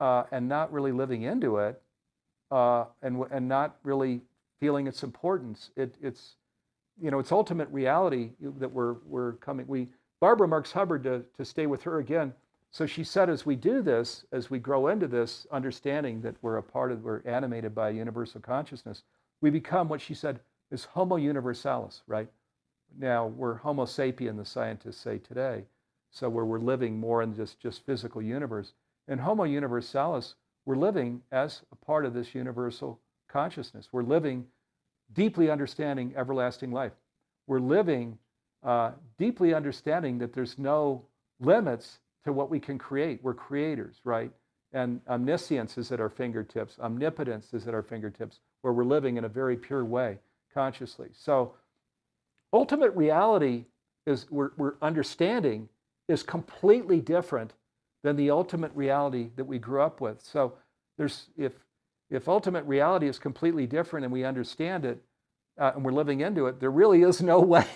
and not really living into it, and not really feeling its importance. It's ultimate reality that we're coming. Barbara Marx Hubbard, to stay with her again. So she said, as we do this, as we grow into this understanding that we're animated by a universal consciousness, we become what she said is Homo universalis, right? Now we're Homo sapien, the scientists say today. So where we're living more in this just physical universe. And Homo universalis, we're living as a part of this universal consciousness. We're living deeply understanding everlasting life. We're living deeply understanding that there's no limits to what we can create. We're creators, right? And omniscience is at our fingertips. Omnipotence is at our fingertips, where we're living in a very pure way, consciously. So ultimate reality is we're understanding is completely different than the ultimate reality that we grew up with. So if ultimate reality is completely different and we understand it and we're living into it, there really is no way,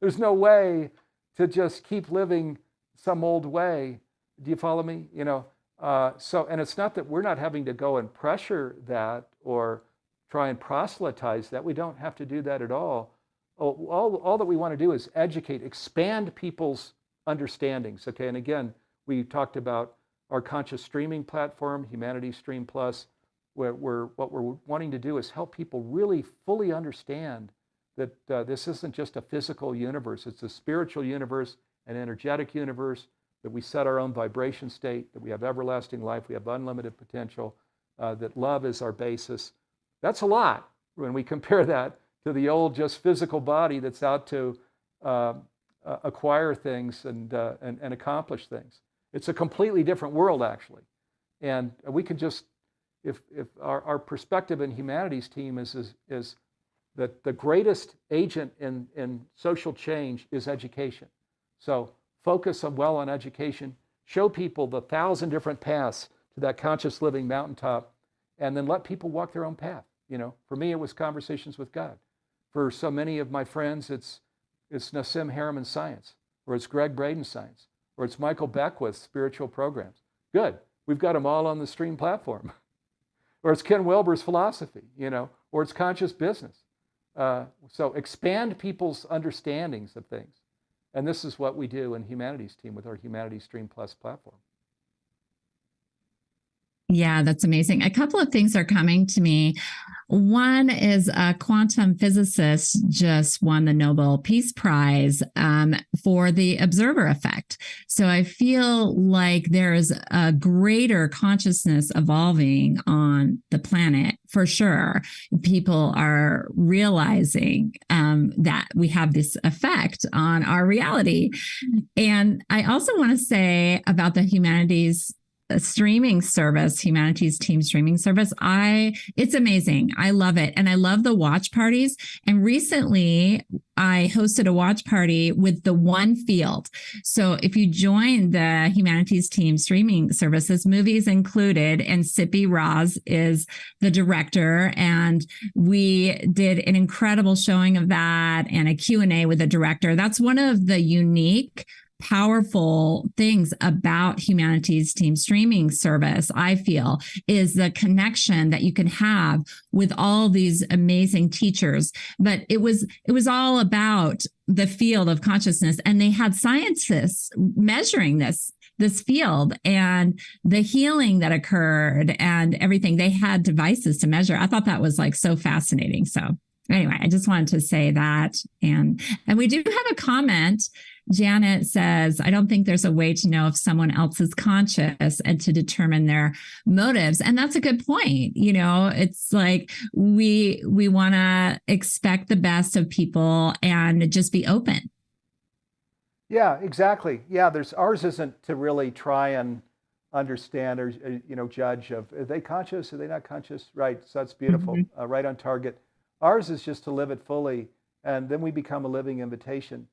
there's no way to just keep living some old way. Do you follow me? And it's not that we're not having to go and pressure that or try and proselytize that. We don't have to do that at all. All that we want to do is educate, expand people's understandings. Okay, and again, we talked about our conscious streaming platform, Humanity Stream Plus, where what we're wanting to do is help people really fully understand that this isn't just a physical universe. It's a spiritual universe, an energetic universe, that we set our own vibration state, that we have everlasting life, we have unlimited potential, that love is our basis. That's a lot when we compare that to the old just physical body that's out to acquire things and accomplish things. It's a completely different world, actually. And we can just, if our perspective in Humanities team is that the greatest agent in social change is education. So focus on education, show people the 1,000 different paths to that conscious living mountaintop, and then let people walk their own path. For me, it was conversations with God. For so many of my friends, it's Nassim Haramein science, or it's Greg Braden science, or it's Michael Beckwith's spiritual programs. Good, we've got them all on the Stream platform. Or it's Ken Wilber's philosophy, or it's conscious business. So expand people's understandings of things. And this is what we do in Humanities team with our Humanity Stream Plus platform. Yeah, that's amazing. A couple of things are coming to me. One is a quantum physicist just won the Nobel Peace Prize for the observer effect. So I feel like there is a greater consciousness evolving on the planet for sure. People are realizing that we have this effect on our reality. And I also want to say about the Humanities streaming service, Humanities Team streaming service, it's amazing. I love it. And I love the watch parties. And recently I hosted a watch party with the One Field. So if you join the Humanities Team streaming services, movies included, and Sippy Roz is the director. And we did an incredible showing of that and a Q&A with the director. That's one of the unique, powerful things about Humanities Team streaming service, I feel, is the connection that you can have with all these amazing teachers. But it was all about the field of consciousness, and they had scientists measuring this field and the healing that occurred and everything. They had devices to measure. I thought that was like so fascinating. So anyway, I just wanted to say that. And we do have a comment. Janet says, I don't think there's a way to know if someone else is conscious and to determine their motives. And that's a good point. You know, it's like we want to expect the best of people and just be open. Yeah, exactly. Yeah, ours isn't to really try and understand or judge of, are they conscious, are they not conscious, right? So that's beautiful. Mm-hmm. Right on target. Ours is just to live it fully, and then we become a living invitation.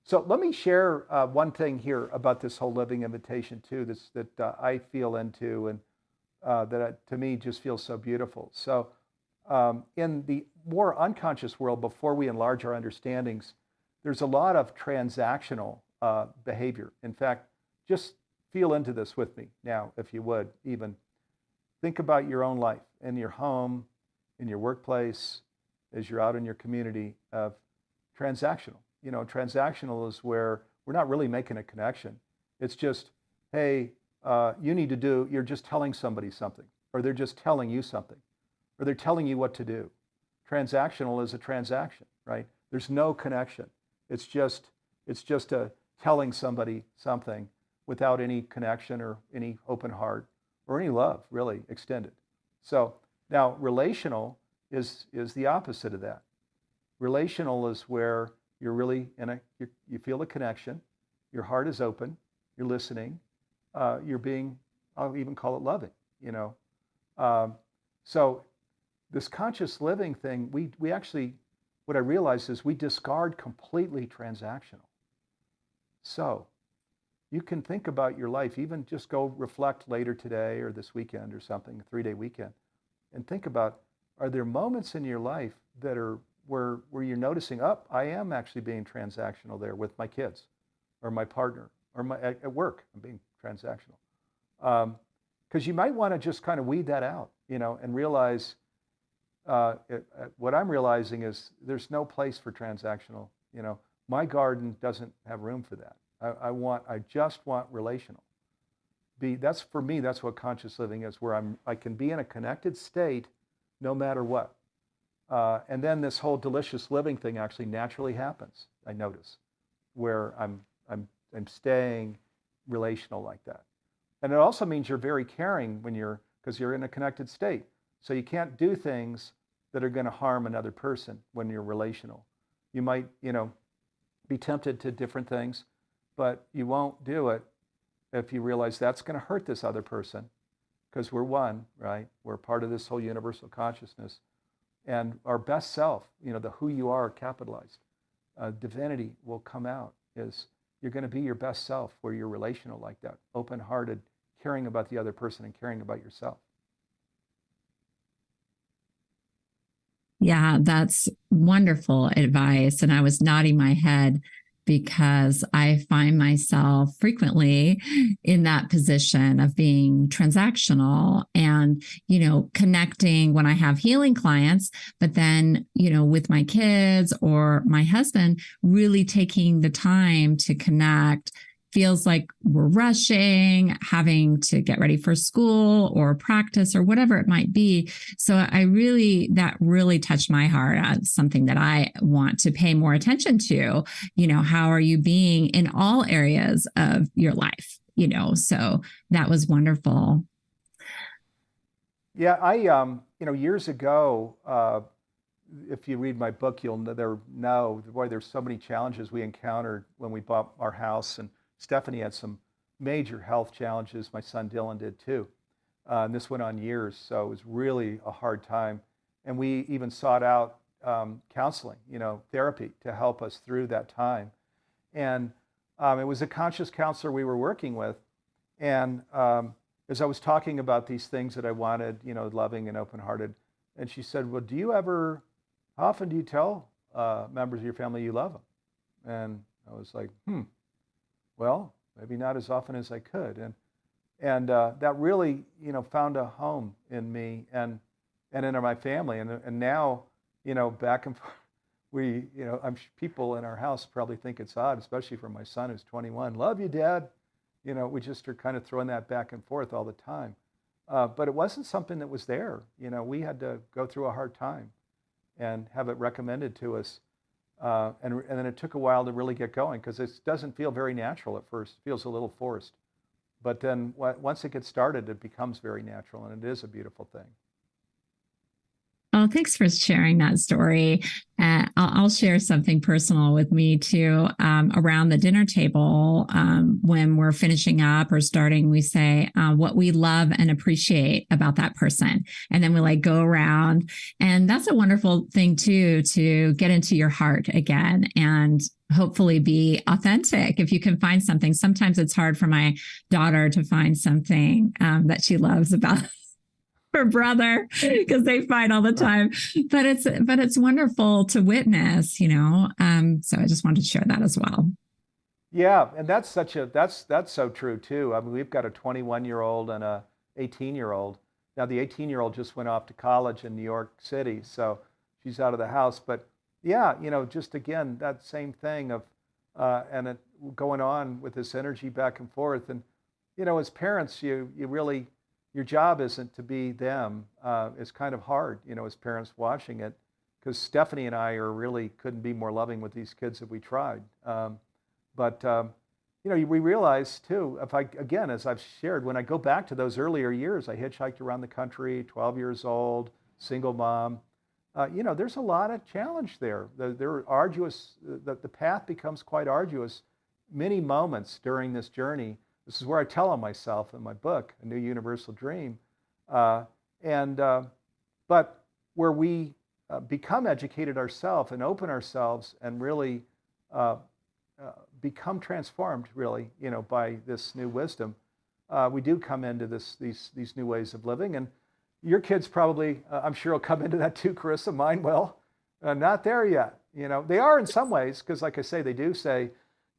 So let me share one thing here about this whole living invitation too, that I feel into, and that to me just feels so beautiful. So in the more unconscious world, before we enlarge our understandings, there's a lot of transactional behavior. In fact, just feel into this with me now, if you would. Even think about your own life, in your home, in your workplace, as you're out in your community, of transactional. Transactional is where we're not really making a connection. It's just, hey, you're just telling somebody something, or they're just telling you something, or they're telling you what to do. Transactional is a transaction, right? There's no connection. It's just a telling somebody something without any connection or any open heart or any love really extended. So now relational is the opposite of that. Relational is where you're really you feel a connection, your heart is open, you're listening, you're being, I'll even call it loving, So this conscious living thing, we actually, what I realized is we discard completely transactional. So you can think about your life, even just go reflect later today or this weekend or something, a 3-day weekend, and think about, are there moments in your life that are where you're noticing, I am actually being transactional there with my kids or my partner or at work, I'm being transactional. Because you might want to just kind of weed that out, and realize what I'm realizing is there's no place for transactional. My garden doesn't have room for that. I just want relational. That's for me, that's what conscious living is, where I can be in a connected state no matter what. And then this whole delicious living thing actually naturally happens, I notice, where I'm staying relational like that. And it also means you're very caring because you're in a connected state. So you can't do things that are going to harm another person when you're relational. You might, be tempted to different things, but you won't do it if you realize that's going to hurt this other person, because we're one, right? We're part of this whole universal consciousness. And our best self, the who you are capitalized, divinity will come out. You're going to be your best self where you're relational like that, open-hearted, caring about the other person and caring about yourself. Yeah, that's wonderful advice. And I was nodding my head because I find myself frequently in that position of being transactional and, connecting when I have healing clients, but then, with my kids or my husband, really taking the time to connect. Feels like we're rushing, having to get ready for school or practice or whatever it might be. So that really touched my heart. It's something that I want to pay more attention to. How are you being in all areas of your life? So that was wonderful. Yeah, I, years ago, if you read my book, you'll know, boy, there's so many challenges we encountered when we bought our house, and Stephanie had some major health challenges. My son Dylan did too. And this went on years, so it was really a hard time. And we even sought out counseling, therapy to help us through that time. And it was a conscious counselor we were working with. And as I was talking about these things that I wanted, loving and open-hearted, and she said, well, how often do you tell members of your family you love them? And I was like, well, maybe not as often as I could. And that really, found a home in me and in my family. And now, back and forth, people in our house probably think it's odd, especially for my son who's 21. Love you, Dad. We just are kind of throwing that back and forth all the time. But it wasn't something that was there. We had to go through a hard time and have it recommended to us. And then it took a while to really get going because it doesn't feel very natural at first. It feels a little forced. But then once it gets started, it becomes very natural, and it is a beautiful thing. Oh, thanks for sharing that story. I'll share something personal with me too. Around the dinner table, when we're finishing up or starting, we say what we love and appreciate about that person. And then we go around. And that's a wonderful thing too, to get into your heart again and hopefully be authentic. If you can find something, sometimes it's hard for my daughter to find something that she loves about her brother because they fight all the time, but it's wonderful to witness, so I just wanted to share that as well. Yeah, and that's so true too. I mean, we've got a 21-year-old and a 18-year-old. Now the 18-year-old just went off to college in New York City, so she's out of the house. But yeah, just again that same thing of and it going on with this energy back and forth. And as parents, you really, your job isn't to be them. It's kind of hard, as parents watching it, because Stephanie and I really couldn't be more loving with these kids if we tried. But we realize too, as I've shared, when I go back to those earlier years, I hitchhiked around the country, 12 years old, single mom. There's a lot of challenge there. They're arduous. The path becomes quite arduous. Many moments during this journey. This is where I tell on myself in my book, A New Universal Dream. But where we become educated ourselves and open ourselves and really become transformed, really, by this new wisdom, we do come into these new ways of living. And your kids probably, I'm sure, will come into that too, Charissa. Mine will. Not there yet. They are in some ways, because like I say, they do say,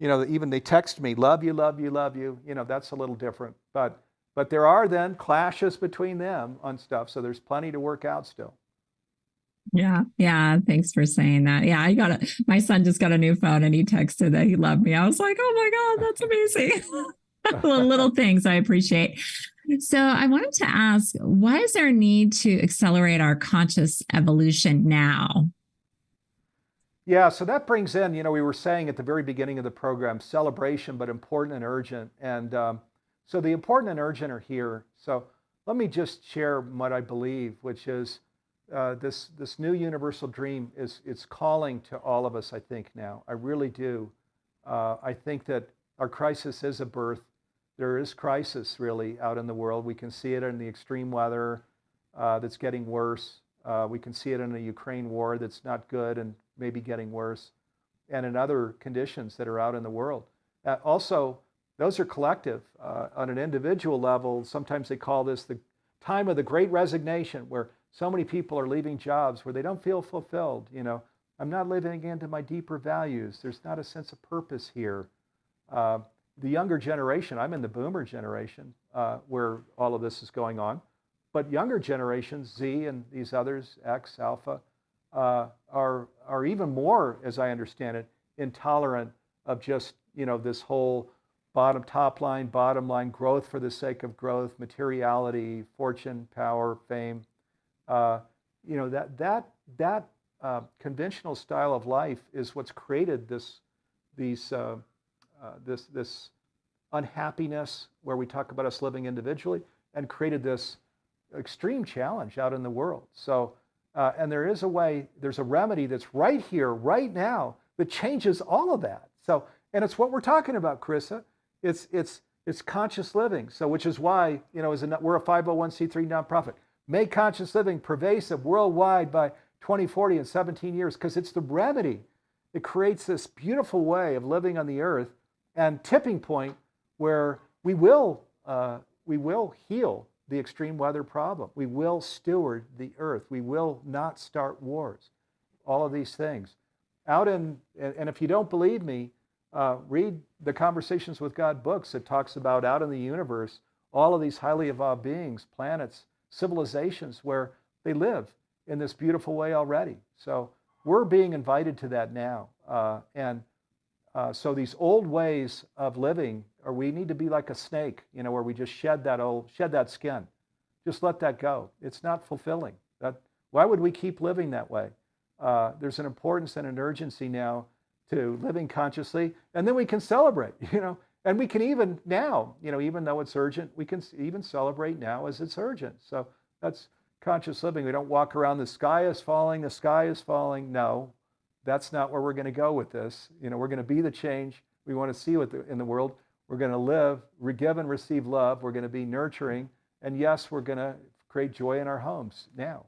even they text me, love you, love you, love you. That's a little different. But there are then clashes between them on stuff. So there's plenty to work out still. Yeah. Yeah. Thanks for saying that. Yeah. My son just got a new phone and he texted that he loved me. I was like, oh my God, that's amazing. little things I appreciate. So I wanted to ask, why is there a need to accelerate our conscious evolution now? Yeah, so that brings in, we were saying at the very beginning of the program, celebration, but important and urgent. And so the important and urgent are here. So let me just share what I believe, which is this new universal dream it's calling to all of us, I think, now. I really do. I think that our crisis is a birth. There is crisis, really, out in the world. We can see it in the extreme weather that's getting worse. We can see it in the Ukraine war that's not good and maybe getting worse, and in other conditions that are out in the world. Also, those are collective. On an individual level, sometimes they call this the time of the great resignation, where so many people are leaving jobs where they don't feel fulfilled. I'm not living into my deeper values. There's not a sense of purpose here. The younger generation, I'm in the boomer generation, where all of this is going on. But younger generations, Z and these others, X, Alpha, are even more, as I understand it, intolerant of just this whole top line, bottom line growth for the sake of growth, materiality, fortune, power, fame. That conventional style of life is what's created this unhappiness, where we talk about us living individually, and created this extreme challenge out in the world. So, and there's a remedy that's right here, right now, that changes all of that. So, and it's what we're talking about, Charissa. It's It's conscious living. So, which is why, we're a 501c3 nonprofit. Make conscious living pervasive worldwide by 2040 in 17 years, because it's the remedy. It creates this beautiful way of living on the earth, and tipping point where we will heal the extreme weather problem. We will steward the earth. We will not start wars. All of these things. And if you don't believe me, read the Conversations with God books. It talks about out in the universe, all of these highly evolved beings, planets, civilizations where they live in this beautiful way already. So we're being invited to that now. So these old ways of living, or we need to be like a snake, where we just shed that skin. Just let that go. It's not fulfilling. Why would we keep living that way? There's an importance and an urgency now to living consciously, and then we can celebrate, and we can even now, even though it's urgent, we can even celebrate now as it's urgent. So that's conscious living. We don't walk around, the sky is falling, the sky is falling. No, that's not where we're going to go with this. We're going to be the change we want to see in the world. We're going to live, give and receive love. We're going to be nurturing. And yes, we're going to create joy in our homes now.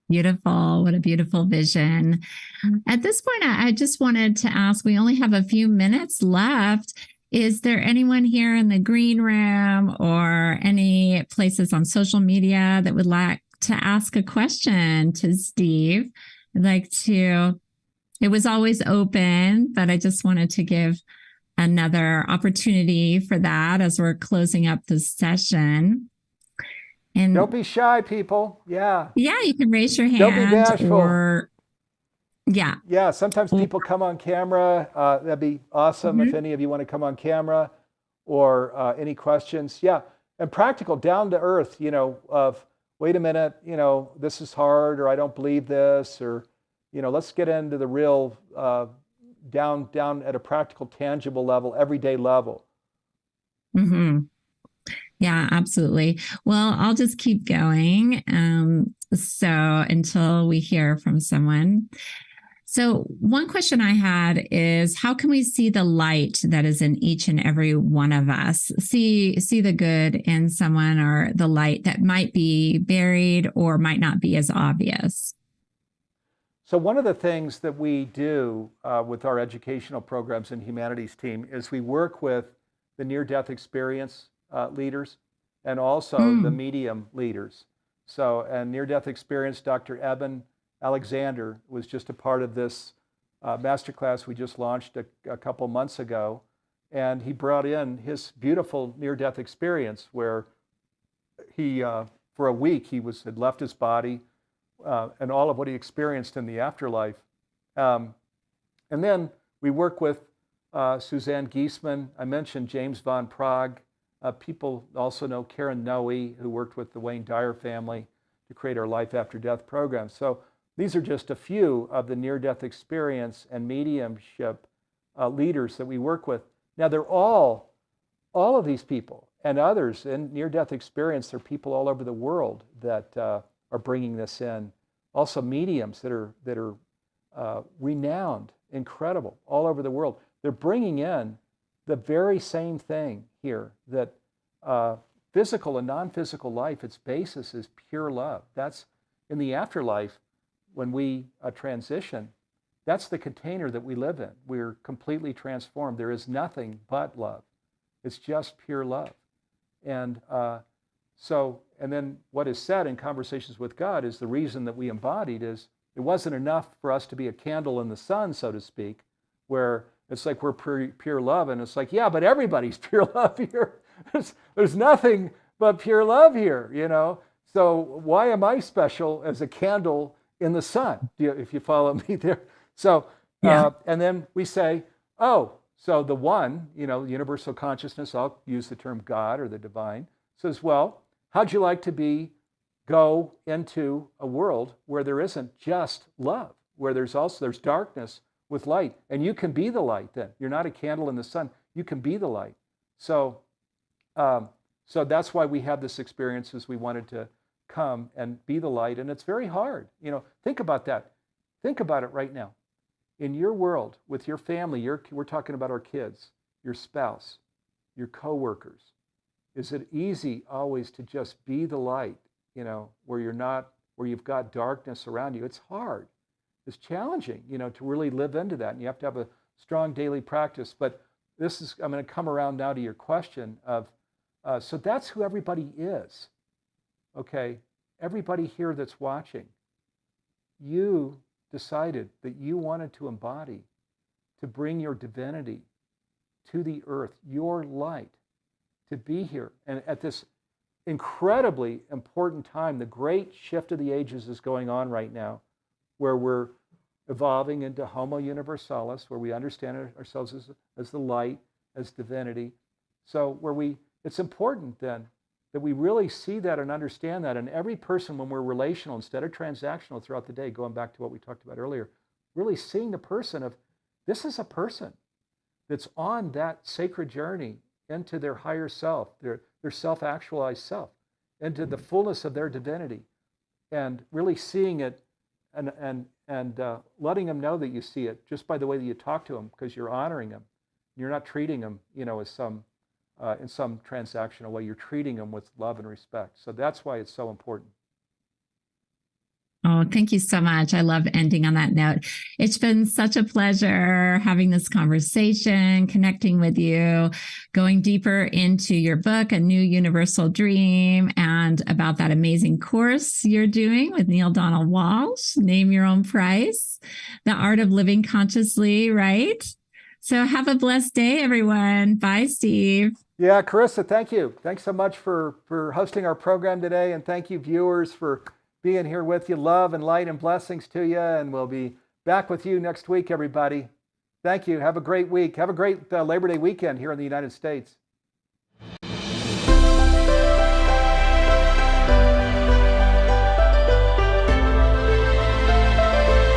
Beautiful. What a beautiful vision. At this point, I just wanted to ask, we only have a few minutes left. Is there anyone here in the green room or any places on social media that would like to ask a question to Steve? It was always open, but I just wanted to give another opportunity for that as we're closing up this session. And don't be shy, people. Yeah, you can raise your hand. Don't be bashful. Yeah. Sometimes people come on camera. That'd be awesome if any of you want to come on camera, or any questions. Yeah, and practical, down to earth, of wait a minute, this is hard, or I don't believe this, or, let's get into the real down at a practical, tangible level, everyday level. Mm-hmm. Yeah, absolutely. Well, I'll just keep going. So until we hear from someone. So one question I had is, how can we see the light that is in each and every one of us? See the good in someone, or the light that might be buried or might not be as obvious? So one of the things that we do with our educational programs and humanities team is we work with the near-death experience leaders, and also the medium leaders. So, and near-death experience, Dr. Eben Alexander was just a part of this masterclass we just launched a couple months ago, and he brought in his beautiful near-death experience where he, for a week, had left his body, and all of what he experienced in the afterlife. And then we work with Suzanne Giesman. I mentioned James Von Prague. People also know Karen Noe, who worked with the Wayne Dyer family to create our Life After Death program. So these are just a few of the near-death experience and mediumship leaders that we work with. Now, they're all of these people and others in near-death experience. There are people all over the world that are bringing this in. Also mediums that are renowned, incredible, all over the world. They're bringing in the very same thing here, that physical and non-physical life, its basis is pure love. That's in the afterlife, when we transition, that's the container that we live in. We're completely transformed. There is nothing but love. It's just pure love. And and then what is said in Conversations with God is the reason that we embodied is it wasn't enough for us to be a candle in the sun, so to speak, where it's like we're pure love, and it's like, yeah, but everybody's pure love here. There's nothing but pure love here, So why am I special as a candle in the sun? If you follow me there. So, and then we say, so the one, universal consciousness, I'll use the term God or the divine, says, well, how'd you like to go into a world where there isn't just love, where there's darkness with light, and you can be the light then. You're not a candle in the sun, you can be the light. So that's why we have this experience, is we wanted to come and be the light, and it's very hard. Think about that. Think about it right now. In your world, with your family, we're talking about our kids, your spouse, your coworkers? Is it easy always to just be the light, where you've got darkness around you? It's hard. It's challenging, to really live into that. And you have to have a strong daily practice. But I'm going to come around now to your question of, so that's who everybody is. Okay. Everybody here that's watching, you decided that you wanted to embody, to bring your divinity to the earth, your light, to be here. And at this incredibly important time, the great shift of the ages is going on right now, where we're evolving into Homo Universalis, where we understand ourselves as the light, as divinity. So it's important then that we really see that and understand that. And every person, when we're relational instead of transactional throughout the day, going back to what we talked about earlier, really seeing the person of, this is a person that's on that sacred journey into their higher self, their self-actualized self, into the fullness of their divinity, and really seeing it and letting them know that you see it just by the way that you talk to them, because you're honoring them. You're not treating them, as in some transactional way. You're treating them with love and respect. So that's why it's so important. Oh, thank you so much. I love ending on that note. It's been such a pleasure having this conversation, connecting with you, going deeper into your book, A New Universal Dream, and about that amazing course you're doing with Neale Donald Walsch, Name Your Own Price, The Art of Living Consciously, right? So have a blessed day, everyone. Bye, Steve. Yeah, Charissa, thank you. Thanks so much for hosting our program today. And thank you, viewers, for being here with you. Love and light and blessings to you. And we'll be back with you next week, everybody. Thank you. Have a great week. Have a great Labor Day weekend here in the United States.